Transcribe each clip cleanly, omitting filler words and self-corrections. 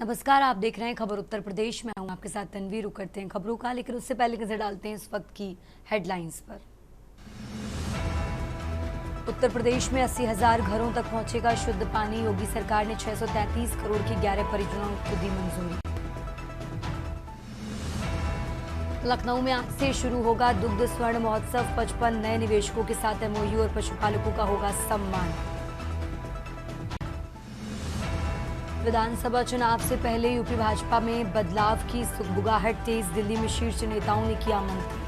नमस्कार, आप देख रहे हैं खबर उत्तर प्रदेश में। हूं आपके साथ तनवीर। रुक करते हैं खबरों का, लेकिन उससे पहले नजर डालते हैं इस वक्त की हेडलाइंस पर। उत्तर प्रदेश में 80,000 घरों तक पहुंचेगा शुद्ध पानी। योगी सरकार ने 633 करोड़ की 11 परियोजनाओं को दी मंजूरी। लखनऊ में आज से शुरू होगा दुग्ध स्वर्ण महोत्सव। 55 नए निवेशकों के साथ एमओयू और पशुपालकों का होगा सम्मान। विधानसभा चुनाव से पहले यूपी भाजपा में बदलाव की सुगबुगाहट तेज। दिल्ली में शीर्ष नेताओं ने किया मंथन।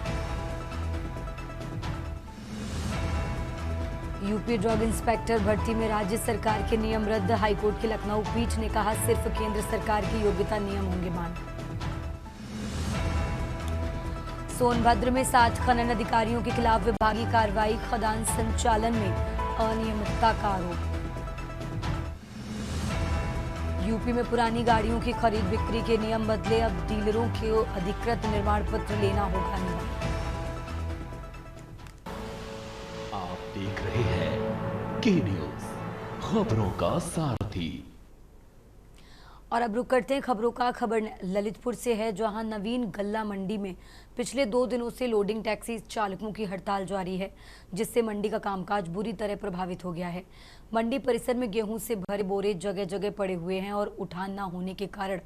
यूपी ड्रग इंस्पेक्टर भर्ती में राज्य सरकार के नियम रद्द। हाईकोर्ट की लखनऊ पीठ ने कहा सिर्फ केंद्र सरकार की योग्यता नियम होंगे मान्य। सोनभद्र में 7 खनन अधिकारियों के खिलाफ विभागीय कार्रवाई। खदान संचालन में अनियमितता का आरोप। यूपी में पुरानी गाड़ियों की खरीद बिक्री के नियम बदले। अब डीलरों के अधिकृत निर्माण पत्र लेना होगा अनिवार्य। आप देख रहे हैं के न्यूज, खबरों का सारथी। और अब रुक करते हैं खबरों का। खबर ललितपुर से है, जहां नवीन गल्ला मंडी में पिछले 2 दिनों से लोडिंग टैक्सी चालकों की हड़ताल जारी है, जिससे मंडी का कामकाज बुरी तरह प्रभावित हो गया है। मंडी परिसर में गेहूं से भरे बोरे जगह जगह पड़े हुए हैं और उठान न होने के कारण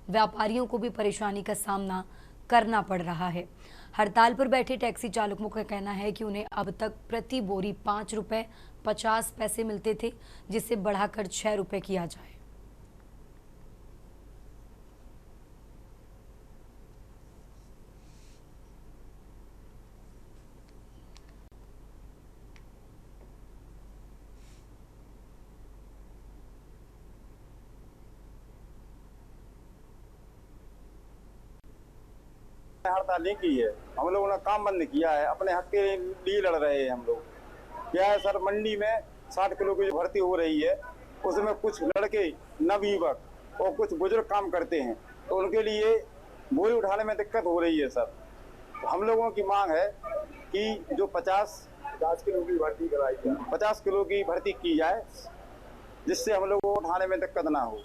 व्यापारियों को भी परेशानी का सामना करना पड़ रहा है। हड़ताल पर बैठे टैक्सी चालकों का कहना है कि उन्हें अब तक प्रति बोरी 5 रुपये 50 पैसे मिलते थे, जिसे बढ़ाकर 6 रुपये किया जाए। हड़ताल नहीं की है, हम लोगों ने काम बंद किया है, अपने हक के लिए लड़ रहे हैं हम लोग। क्या है सर, मंडी में 60 किलो की जो भर्ती हो रही है, उसमें कुछ लड़के नवयुवक और कुछ बुजुर्ग काम करते हैं, तो उनके लिए बोरी उठाने में दिक्कत हो रही है सर। तो हम लोगों की मांग है कि जो 50 किलो की भर्ती कराई जाए, 50 किलो की भर्ती की जाए, जिससे हम लोगों को उठाने में दिक्कत ना हो,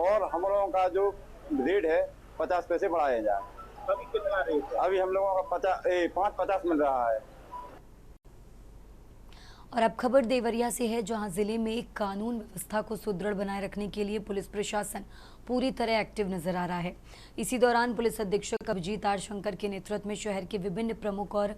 और हम लोगों का जो रेट है 50 पैसे बढ़ाया जाए। अभी कितना रेट है? अभी हम लोगों का 5.50 मिल रहा है। और अब खबर देवरिया से है, जहां जिले में कानून व्यवस्था को सुदृढ़ बनाए रखने के लिए पुलिस प्रशासन पूरी तरह एक्टिव नजर आ रहा है। इसी दौरान पुलिस अधीक्षक अभिजीत आर शंकर के नेतृत्व में शहर के विभिन्न प्रमुख और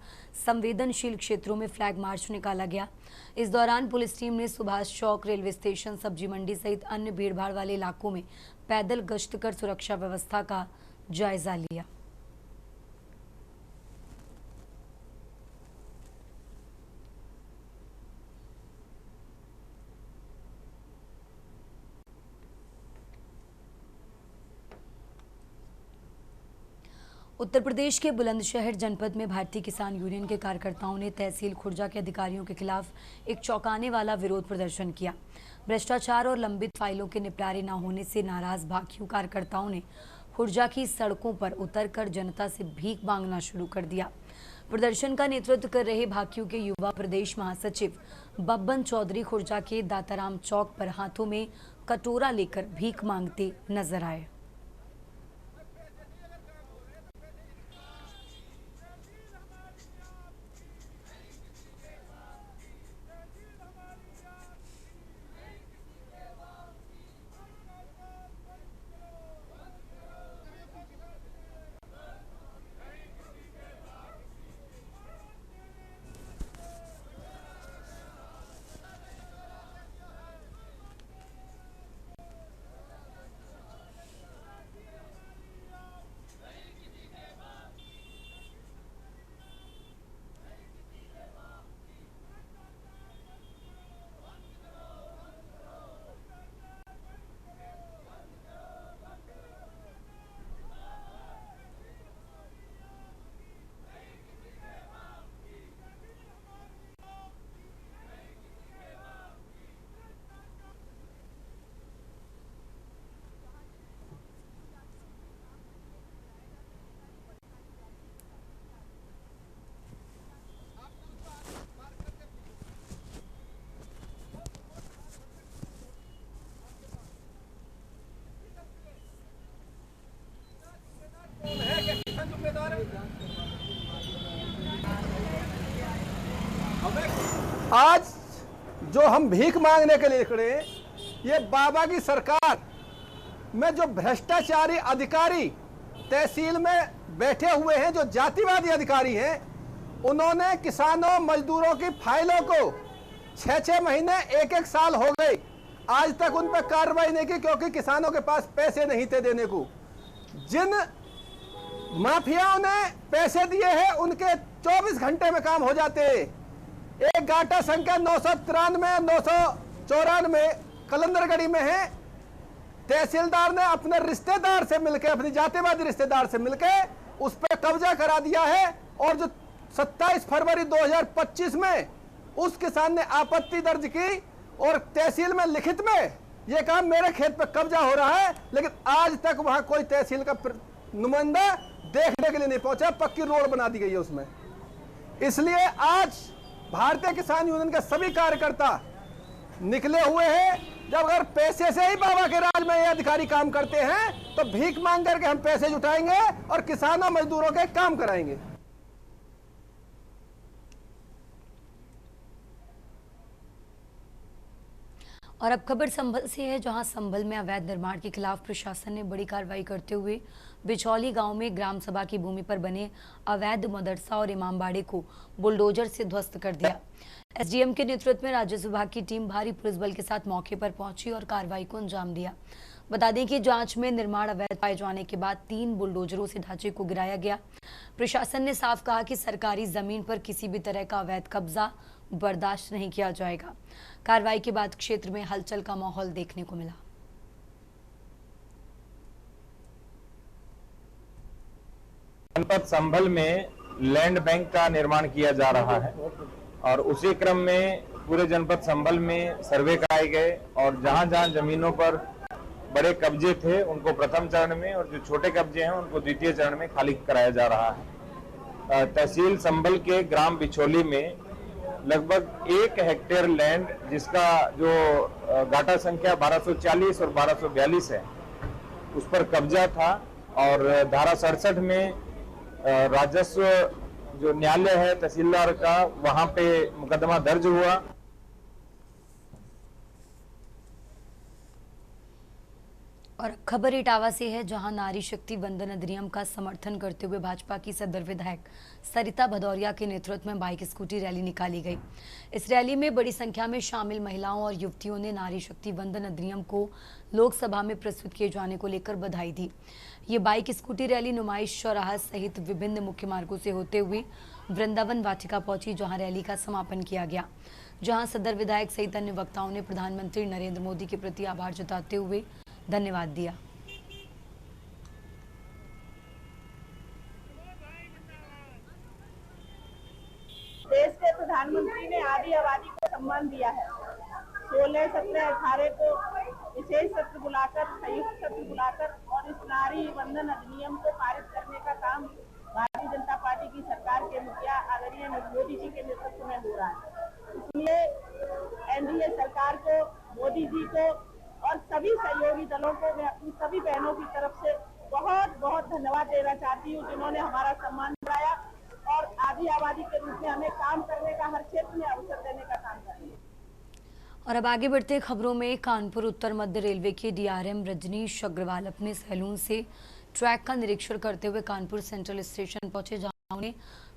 संवेदनशील क्षेत्रों में फ्लैग मार्च निकाला गया। इस दौरान पुलिस टीम ने सुभाष चौक, रेलवे स्टेशन, सब्जी मंडी सहित अन्य भीड़भाड़ वाले इलाकों में पैदल गश्त कर सुरक्षा व्यवस्था का जायजा लिया। उत्तर प्रदेश के बुलंदशहर जनपद में भारतीय किसान यूनियन के कार्यकर्ताओं ने तहसील खुर्जा के अधिकारियों के खिलाफ एक चौंकाने वाला विरोध प्रदर्शन किया। भ्रष्टाचार और लंबित फाइलों के निपटारे न होने से नाराज भाकियू कार्यकर्ताओं ने खुर्जा की सड़कों पर उतरकर जनता से भीख मांगना शुरू कर दिया। प्रदर्शन का नेतृत्व कर रहे भाकियू के युवा प्रदेश महासचिव बब्बन चौधरी खुर्जा के दाताराम चौक पर हाथों में कटोरा लेकर भीख मांगते नजर आए। आज जो हम भीख मांगने के लिए निकले, ये बाबा की सरकार में जो भ्रष्टाचारी अधिकारी तहसील में बैठे हुए हैं, जो जातिवादी अधिकारी हैं, उन्होंने किसानों मजदूरों की फाइलों को 6-6 महीने 1-1 साल हो गए, आज तक उन पर कार्रवाई नहीं की, क्योंकि किसानों के पास पैसे नहीं थे देने को। जिन माफियाओं ने पैसे दिए हैं उनके 24 घंटे में काम हो जाते। एक गाटा संख्या 993 994 कलंदरगढ़ी में है। तहसीलदार ने अपने रिश्तेदार से मिलकर, अपनी जातिवादी रिश्तेदार से मिलकर उस पर कब्जा करा दिया है, और जो 27 फरवरी 2025 में उस किसान ने आपत्ति दर्ज की और तहसील में लिखित में यह कहा मेरे खेत पर कब्जा हो रहा है, लेकिन आज तक वहां कोई तहसील का नुमाइंदा देखने के लिए नहीं पहुंचा। पक्की रोड बना दी गई है उसमें। इसलिए आज भारतीय किसान यूनियन के सभी कार्यकर्ता निकले हुए हैं। जब अगर पैसे से ही बाबा के राज में ये अधिकारी काम करते हैं, तो भीख मांग करके हम पैसे जुटाएंगे और किसानों मजदूरों के काम कराएंगे। और अब खबर संभल से है, जहां संभल में अवैध निर्माण के खिलाफ प्रशासन ने बड़ी कार्रवाई करते हुए बिचौली गांव में ग्राम सभा की भूमि पर बने अवैध मदरसा और इमामबाड़े को बुलडोजर से ध्वस्त कर दिया। एसडीएम के नेतृत्व में राजस्व विभाग की टीम भारी पुलिस बल के साथ मौके पर पहुंची और कार्रवाई को अंजाम दिया। बता दें कि जांच में निर्माण अवैध पाए जाने के बाद 3 बुलडोजरों से ढांचे को गिराया गया। प्रशासन ने साफ कहा कि सरकारी जमीन पर किसी भी तरह का अवैध कब्जा बर्दाश्त नहीं किया जाएगा। कार्रवाई के बाद क्षेत्र में हलचल का माहौल देखने को मिला। जनपद संभल में लैंड बैंक का निर्माण किया जा रहा है, और उसी क्रम में पूरे जनपद संभल में सर्वे कराए गए, और जहां जहां जमीनों पर बड़े कब्जे थे उनको प्रथम चरण में, और जो छोटे कब्जे हैं उनको द्वितीय चरण में खाली कराया जा रहा है। तहसील संभल के ग्राम बिचौली में लगभग 1 हेक्टेयर लैंड, जिसका जो गाटा संख्या 1240 और 1242 है, उस पर कब्जा था, और धारा 67 में राजस्व जो न्यायालय है तहसीलदार का, वहां पे मुकदमा दर्ज हुआ। और खबर इटावा से है, जहां नारी शक्ति वंदन अधिनियम का समर्थन करते हुए भाजपा की सदर विधायक सरिता भदौरिया के नेतृत्व में बाइक स्कूटी रैली निकाली गई। इस रैली में बड़ी संख्या में शामिल महिलाओं और युवतियों ने नारी शक्ति वंदन अधिनियम को लोकसभा में प्रस्तुत किए जाने को लेकर बधाई दी। ये बाइक स्कूटी रैली नुमाइश चौराहा सहित विभिन्न मुख्य मार्गों से होते हुए वृंदावन वाटिका पहुंची, जहां रैली का समापन किया गया, जहां सदर विधायक सहित अन्य वक्ताओं ने प्रधानमंत्री नरेंद्र मोदी के प्रति आभार जताते हुए धन्यवाद दिया। देश के प्रधानमंत्री ने आदि आबादी को सम्मान दिया है। 16, 17, 18 को विशेष सत्र बुलाकर, संयुक्त सत्र बुलाकर और इस नारी वंदन अधिनियम को पारित करने का काम भारतीय जनता पार्टी की सरकार के मुखिया आदरणीय मोदी जी के नेतृत्व में हो रहा है। इसलिए एनडीए सरकार को, मोदी जी को और सभी सहयोगी दलों को मैं अपनी सभी बहनों की तरफ से बहुत बहुत धन्यवाद देना चाहती हूँ, जिन्होंने हमारा सम्मान बढ़ाया और आदि आबादी के रूप में हमें काम करने का, हर क्षेत्र में अवसर देने का काम कर रही है। और अब आगे बढ़ते खबरों में, कानपुर उत्तर मध्य रेलवे के डीआरएम रजनीश अग्रवाल अपने सैलून से ट्रैक का निरीक्षण करते हुए कानपुर सेंट्रल स्टेशन पहुंचे, जहां उन्होंने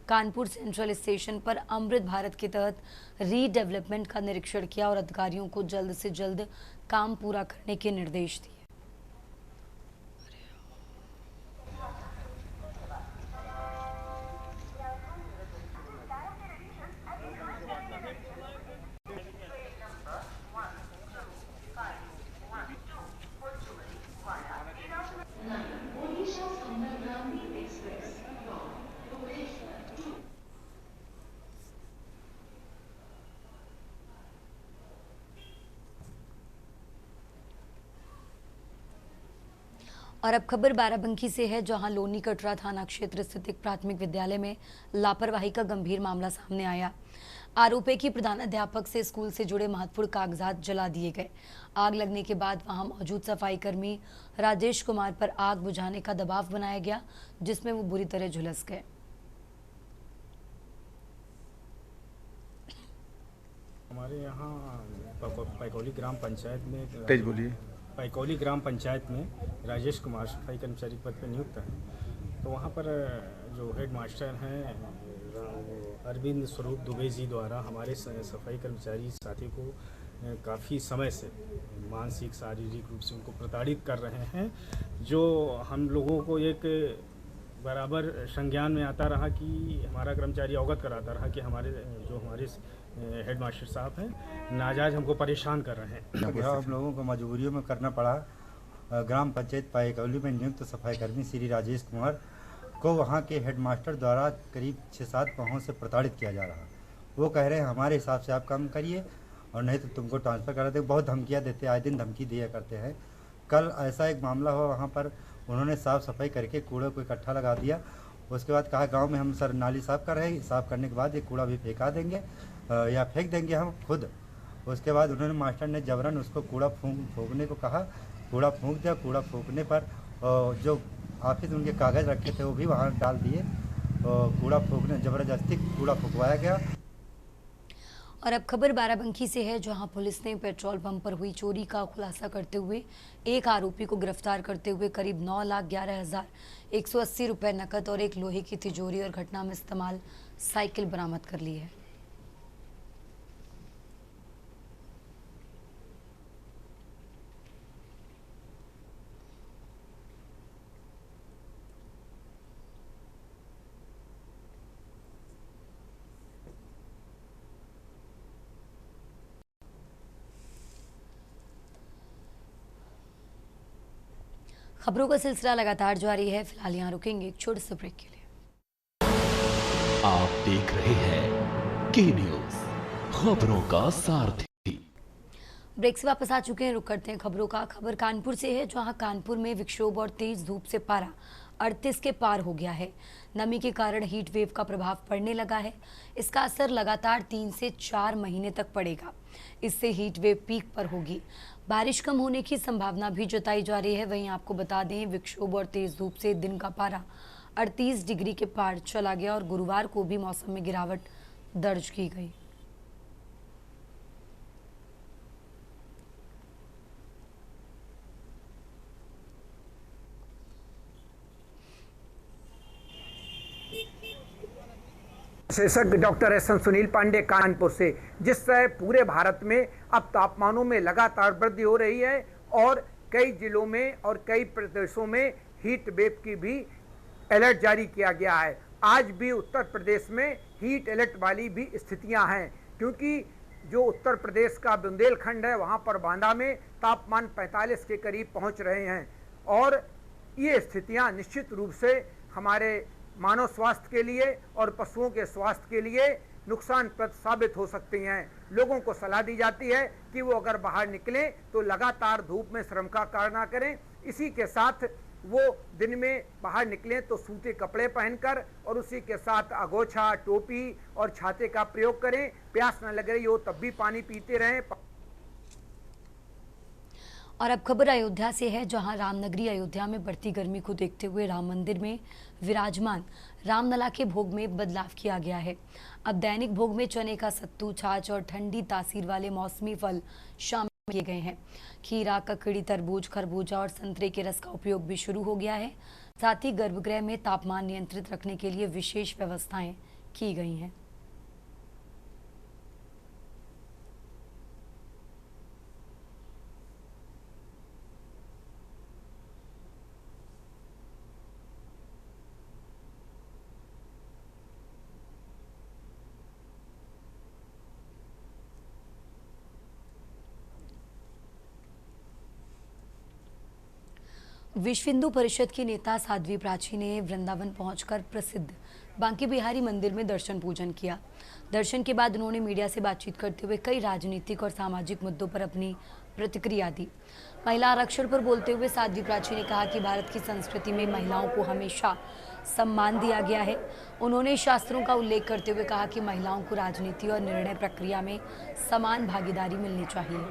कानपुर सेंट्रल स्टेशन पर अमृत भारत के तहत रीडेवलपमेंट का निरीक्षण किया और अधिकारियों को जल्द से जल्द काम पूरा करने के निर्देश दिए। और अब खबर बाराबंकी से है, जहां लोनी कटरा थाना क्षेत्र स्थित एक प्राथमिक विद्यालय में लापरवाही का गंभीर मामला सामने आया। आरोप है कि प्रधानाध्यापक से स्कूल से जुड़े महत्वपूर्ण कागजात जला दिए गए। आग लगने के बाद वहां मौजूद सफाई कर्मी राजेश कुमार पर आग बुझाने का दबाव बनाया गया, जिसमें वो बुरी तरह झुलस गए। हमारे यहाँ पैकौली ग्राम पंचायत में तेज बोलिए। पैकौली ग्राम पंचायत में राजेश कुमार सफाई कर्मचारी पद पर नियुक्त है। तो वहाँ पर जो हेड मास्टर हैं अरविंद स्वरूप दुबे जी द्वारा हमारे सफाई कर्मचारी साथी को काफ़ी समय से मानसिक शारीरिक रूप से उनको प्रताड़ित कर रहे हैं, जो हम लोगों को एक बराबर संज्ञान में आता रहा कि हमारा कर्मचारी अवगत कराता रहा कि हमारे हेड मास्टर साहब हैं नाजायज हमको परेशान कर रहे हैं। हम लोगों को मजबूरियों में करना पड़ा। ग्राम पंचायत पैकौली में नियुक्त सफाई कर्मी श्री राजेश कुमार को वहां के हेडमास्टर द्वारा करीब 6-7 माहों से प्रताड़ित किया जा रहा। वो कह रहे हैं हमारे हिसाब से आप काम करिए और नहीं तो तुमको ट्रांसफ़र करा देंगे। बहुत धमकियां देते, आए दिन धमकी दिया करते हैं। कल ऐसा एक मामला हुआ, वहाँ पर उन्होंने साफ़ सफाई करके कूड़े को इकट्ठा लगा दिया। उसके बाद कहा गाँव में हम सर नाली साफ़ कर रहे हैं, साफ़ करने के बाद ये कूड़ा भी फेंका देंगे या फेंक देंगे हम खुद। उसके बाद उन्होंने मास्टर ने जबरन उसको कूड़ा फूंकने को कहा। कूड़ा फूंक दिया। कूड़ा फूंकने पर जो ऑफिस उनके कागज़ रखे थे वो भी वहाँ डाल दिए। कूड़ा फूंकने ज़बरदस्ती कूड़ा फूंकवाया गया। और अब खबर बाराबंकी से है, जहां पुलिस ने पेट्रोल पंप पर हुई चोरी का खुलासा करते हुए एक आरोपी को गिरफ्तार करते हुए करीब 9,11,180 रुपए नकद और एक लोहे की तिजोरी और घटना में इस्तेमाल साइकिल बरामद कर ली है। खबरों का सिलसिला लगातार जारी है। फिलहाल यहाँ रुकेंगे एक छोटे से ब्रेक के लिए। आप देख रहे हैं के न्यूज, खबरों का सारथी। ब्रेक से वापस आ चुके हैं, रुक करते हैं खबरों का। खबर कानपुर से है, जहां कानपुर में विक्षोभ और तेज धूप से पारा 38 के पार हो गया है। नमी के कारण हीट वेव का प्रभाव पड़ने लगा है। इसका असर लगातार 3 से 4 महीने तक पड़ेगा। इससे हीट वेव पीक पर होगी। बारिश कम होने की संभावना भी जताई जा रही है। वहीं आपको बता दें, विक्षोभ और तेज धूप से दिन का पारा 38 डिग्री के पार चला गया और गुरुवार को भी मौसम में गिरावट दर्ज की गई। विशेषज्ञ डॉक्टर एस.एन. सुनील पांडे कानपुर से। जिस तरह पूरे भारत में अब तापमानों में लगातार वृद्धि हो रही है और कई जिलों में और कई प्रदेशों में हीट वेव की भी अलर्ट जारी किया गया है। आज भी उत्तर प्रदेश में हीट अलर्ट वाली भी स्थितियां हैं, क्योंकि जो उत्तर प्रदेश का बुंदेलखंड है वहां पर बांदा में तापमान 45 के करीब पहुंच रहे हैं और ये स्थितियां निश्चित रूप से हमारे मानव स्वास्थ्य के लिए और पशुओं के स्वास्थ्य के लिए नुकसानप्रद साबित हो सकती हैं। लोगों को सलाह दी जाती है कि वो अगर बाहर निकलें तो लगातार धूप में श्रम का कार्य ना करें। इसी के साथ वो दिन में बाहर निकलें तो सूती कपड़े पहनकर और उसी के साथ अगोछा, टोपी और छाते का प्रयोग करें। प्यास न लग रही हो तब भी पानी पीते रहें। और अब खबर अयोध्या से है, जहां रामनगरी अयोध्या में बढ़ती गर्मी को देखते हुए राम मंदिर में विराजमान रामलला के भोग में बदलाव किया गया है। अब दैनिक भोग में चने का सत्तू, छाछ और ठंडी तासीर वाले मौसमी फल शामिल किए गए हैं। खीरा, ककड़ी, तरबूज, खरबूजा और संतरे के रस का उपयोग भी शुरू हो गया है। साथ ही गर्भगृह में तापमान नियंत्रित रखने के लिए विशेष व्यवस्थाएं की गई हैं। विश्व हिंदू परिषद की नेता साध्वी प्राची ने वृंदावन पहुंचकर प्रसिद्ध बांके बिहारी मंदिर में दर्शन पूजन किया। दर्शन के बाद उन्होंने मीडिया से बातचीत करते हुए कई राजनीतिक और सामाजिक मुद्दों पर अपनी प्रतिक्रिया दी। महिला आरक्षण पर बोलते हुए साध्वी प्राची ने कहा कि भारत की संस्कृति में महिलाओं को हमेशा सम्मान दिया गया है। उन्होंने शास्त्रों का उल्लेख करते हुए कहा कि महिलाओं को राजनीति और निर्णय प्रक्रिया में समान भागीदारी मिलनी चाहिए।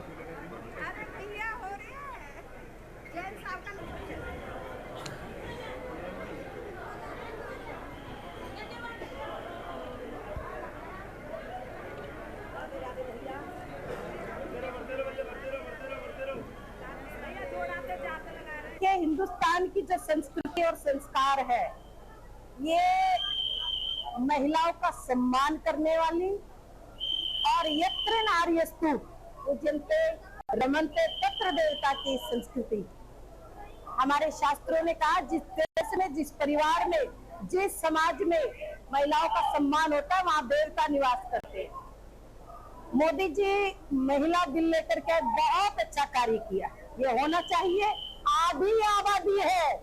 कि हिंदुस्तान की जो संस्कृति और संस्कार है, ये महिलाओं का सम्मान करने वाली और यत्र नार्यस्तु पूज्यन्ते रमन्ते तत्र देवता की संस्कृति। हमारे शास्त्रों ने कहा, जिस देश में, जिस परिवार में, जिस समाज में महिलाओं का सम्मान होता है, वहाँ देवता निवास करते हैं। मोदी जी महिला बिल लेकर के बहुत अच्छा कार्य किया। ये होना चाहिए। आधी आबादी है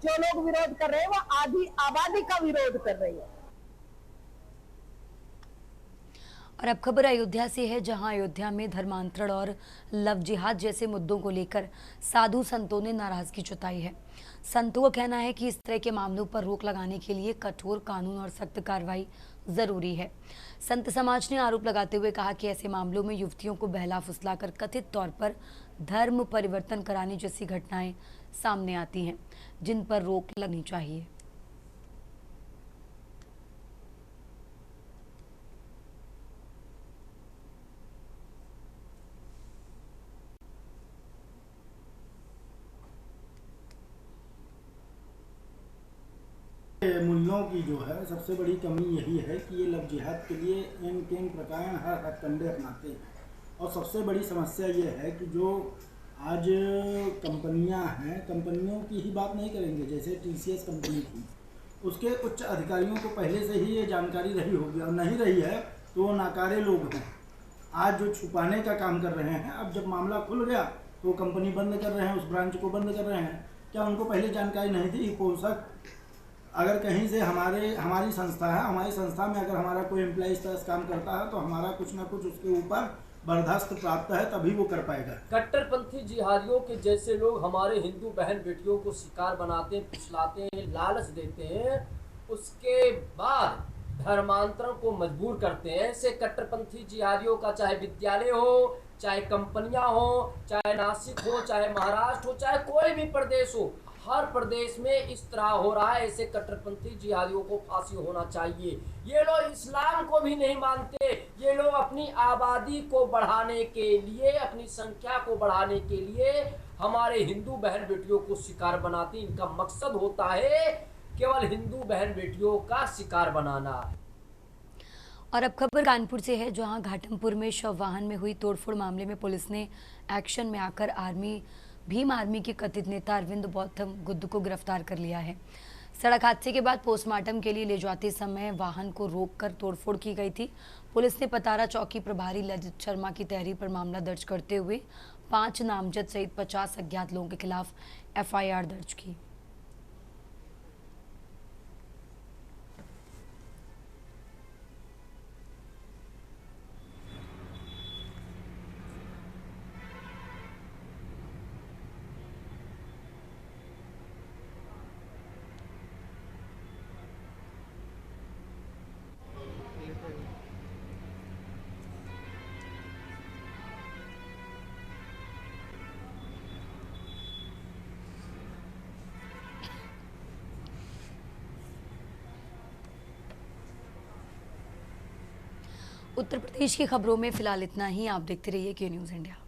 जो लोग विरोध कर रहे हैं, वो आधी आबादी का विरोध कर रही है। और अब खबर अयोध्या से है, जहां अयोध्या में धर्मांतरण और लव जिहाद जैसे मुद्दों को लेकर साधु संतों ने नाराजगी जताई है। संतों का कहना है कि इस तरह के मामलों पर रोक लगाने के लिए कठोर कानून और सख्त कार्रवाई जरूरी है। संत समाज ने आरोप लगाते हुए कहा कि ऐसे मामलों में युवतियों को बहला फुसलाकर कथित तौर पर धर्म परिवर्तन कराने जैसी घटनाएं सामने आती हैं, जिन पर रोक लगनी चाहिए। मूल्यों की जो है सबसे बड़ी कमी यही है कि ये लव जिहाद के लिए इन केन प्रकार हर हथकंडे अपनाते हैं। और सबसे बड़ी समस्या ये है कि जो आज कंपनियां हैं, कंपनियों की ही बात नहीं करेंगे, जैसे TCS कंपनी थी, उसके उच्च अधिकारियों को पहले से ही ये जानकारी रही होगी, और नहीं रही है तो वो नाकारे लोग हैं आज जो छुपाने का काम कर रहे हैं। अब जब मामला खुल गया तो कंपनी बंद कर रहे हैं, उस ब्रांच को बंद कर रहे हैं। क्या उनको पहले जानकारी नहीं थी? पोषक अगर कहीं से हमारी संस्था है, हमारी संस्था में अगर हमारा कोई एम्प्लॉय इस तरह से काम करता है तो हमारा कुछ ना कुछ उसके ऊपर बर्दाश्त प्राप्त है, तभी वो कर पाएगा। कट्टरपंथी जिहादियों के जैसे लोग हमारे हिंदू बहन बेटियों को शिकार बनाते हैं, फुसलाते हैं, लालच देते हैं, उसके बाद धर्मांतरण को मजबूर करते हैं। ऐसे कट्टरपंथी जिहादियों का चाहे विद्यालय हो, चाहे कंपनियां हो, चाहे नासिक हो, चाहे महाराष्ट्र हो, चाहे कोई भी प्रदेश हो, हर प्रदेश में इस तरह हो रहा है। ऐसे कट्टरपंथी जिहादियों को फांसी होना चाहिए। ये लोग इस्लाम को भी नहीं मानते, ये लोग अपनी आबादी को बढ़ाने के लिए, अपनी संख्या को बढ़ाने के लिए हमारे हिंदू बहन बेटियों को शिकार बनाते। इनका मकसद होता है केवल हिंदू बहन बेटियों का शिकार बनाना। और अब खबर कानपुर से है, जहां घाटमपुर में शव वाहन में हुई तोड़फोड़ मामले में पुलिस ने एक्शन में आकर भीम आर्मी के कथित नेता अरविंद गौतम गुद्द को गिरफ्तार कर लिया है। सड़क हादसे के बाद पोस्टमार्टम के लिए ले जाते समय वाहन को रोककर तोड़फोड़ की गई थी। पुलिस ने पतारा चौकी प्रभारी ललित शर्मा की तहरीर पर मामला दर्ज करते हुए 5 नामजद सहित 50 अज्ञात लोगों के खिलाफ FIR दर्ज की। उत्तर प्रदेश की खबरों में फिलहाल इतना ही। आप देखते रहिए के न्यूज़ इंडिया।